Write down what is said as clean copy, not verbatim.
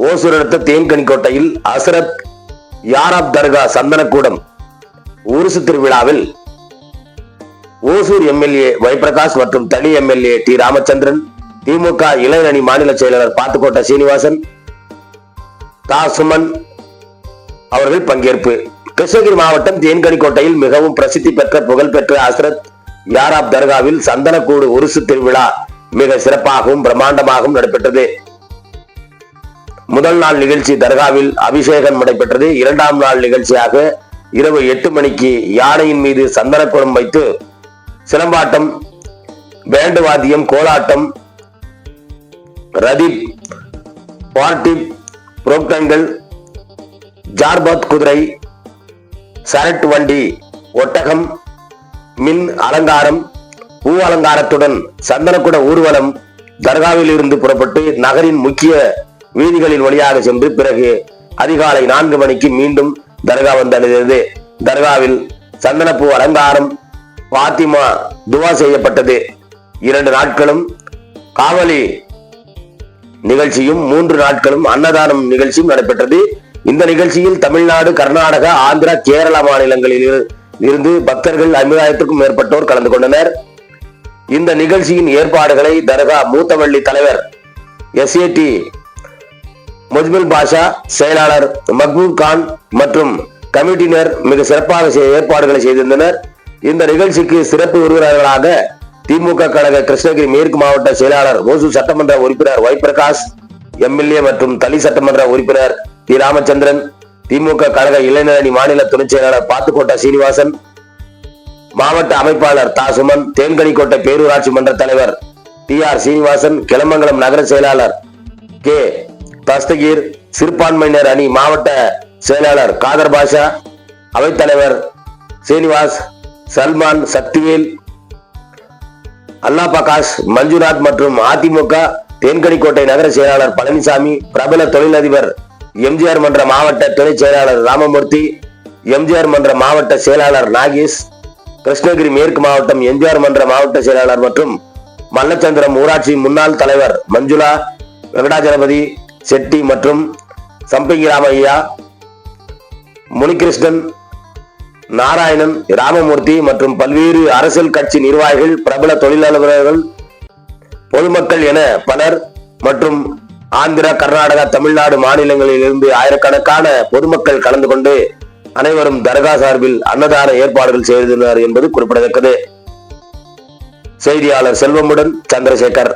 ஓசூர் அடுத்த தேன்கனிக்கோட்டையில் ஹசரத் யாராப் தர்கா சந்தனக்கூடம் உருசு திருவிழாவில் ஓசூர் எம்எல்ஏ வைபிரகாஷ் மற்றும் தனி எம்எல்ஏ டி ராமச்சந்திரன், திமுக இளைஞரணி மாநில செயலாளர் பாத்துக்கோட்டை சீனிவாசன், தா சுமன் அவர்கள் பங்கேற்பு. கிருஷ்ணகிரி மாவட்டம் தேன்கனிக்கோட்டையில் மிகவும் பிரசித்தி பெற்ற புகழ்பெற்ற ஹசரத் யாராப் தர்காவில் சந்தனக்கூடு உருசு திருவிழா மிக சிறப்பாகவும் பிரம்மாண்டமாகவும் நடைபெற்றது. முதல் நாள் நிகழ்ச்சி தர்காவில் அபிஷேகம் நடைபெற்றது. இரண்டாம் நாள் நிகழ்ச்சியாக இரவு 8 மணிக்கு யானையின் மீது சந்தனக்குடம் வைத்து சிலம்பாட்டம், பேண்டு வாத்தியம், கோலாட்டம், ரதீப், பார்ட்டி புரோக்டங்கள், ஜார்பத் குதிரை, சரட் வண்டி, ஒட்டகம், மின் அலங்காரம், பூ அலங்காரத்துடன் சந்தனக்குட ஊர்வலம் தர்காவில் இருந்து புறப்பட்டு நகரின் முக்கிய வீதிகளின் வழியாக சென்று பிறகு அதிகாலை 4 மணிக்கு மீண்டும் தர்கா வந்தடைந்தது. தர்காவில் சந்தனப்பூ அலங்காரம், பாத்திமா துவா செய்யப்பட்டது. 2 நாட்களும் காவலி நிகழ்ச்சியும் 3 நாட்களும் அன்னதானம் நிகழ்ச்சியும் நடைபெற்றது. இந்த நிகழ்ச்சியில் தமிழ்நாடு, கர்நாடகா, ஆந்திரா, கேரளா மாநிலங்களில் இருந்து பக்தர்கள் 50,000க்கும் மேற்பட்டோர் கலந்து கொண்டனர். இந்த நிகழ்ச்சியின் ஏற்பாடுகளை தர்கா மூத்தவள்ளி தலைவர் SAT முஜ்மில் பாஷா, செயலாளர் மக்பூல் கான் மற்றும் கமிட்டியினர் மிக சிறப்பாக ஏற்பாடுகளை செய்திருந்தனர். இந்த நிகழ்ச்சிக்கு சிறப்பு விருந்தினர்களாக திமுக கழக கிருஷ்ணகிரி மேற்கு மாவட்ட செயலாளர், ஓசூர் சட்டமன்ற உறுப்பினர் வைபிரகாஷ், MLA மற்றும் தளி சட்டமன்ற உறுப்பினர் டி ராமச்சந்திரன், திமுக கழக இளைஞரணி மாநில துணை செயலாளர் பாத்துக்கோட்டை சீனிவாசன், மாவட்ட அமைப்பாளர் தா சுமன், தேன்கனிக்கோட்டை பேரூராட்சி மன்ற தலைவர் TR சீனிவாசன், கிளமங்கலம் நகர செயலாளர் கே தஸ்தகீர், சிறுபான்மையினர் அணி மாவட்ட செயலாளர் காதர் பாஷா, அவைத்தலைவர் சீனிவாஸ், சல்மான், சக்திவேல், அல்லா பிரகாஷ், மஞ்சுநாத் மற்றும் அதிமுக தேன்கனிக்கோட்டை நகர செயலாளர் பழனிசாமி, பிரபல தொழிலதிபர் MGR மன்ற மாவட்ட துணை செயலாளர் ராமமூர்த்தி, MGR மன்ற மாவட்ட செயலாளர் நாகேஷ், கிருஷ்ணகிரி மேற்கு மாவட்டம் MGR மன்ற மாவட்ட செயலாளர் மற்றும் மல்லச்சந்திரம் ஊராட்சி முன்னாள் தலைவர் மஞ்சுளா, வெங்கடாஜலபதி செட்டி மற்றும் சம்பங்கி ராமையா, முனிகிருஷ்ணன், நாராயணன், ராமமூர்த்தி மற்றும் பல்வேறு அரசியல் கட்சி நிர்வாகிகள், பிரபல தொழிலாளர்கள், பொதுமக்கள் என பலர் மற்றும் ஆந்திரா, கர்நாடகா, தமிழ்நாடு மாநிலங்களில் இருந்து ஆயிரக்கணக்கான பொதுமக்கள் கலந்து கொண்டு அனைவரும் தர்கா சார்பில் அன்னதான ஏற்பாடுகள் செய்தனர் என்பது குறிப்பிடத்தக்கது. செய்தியாளர் செல்வமுடன் சந்திரசேகர்.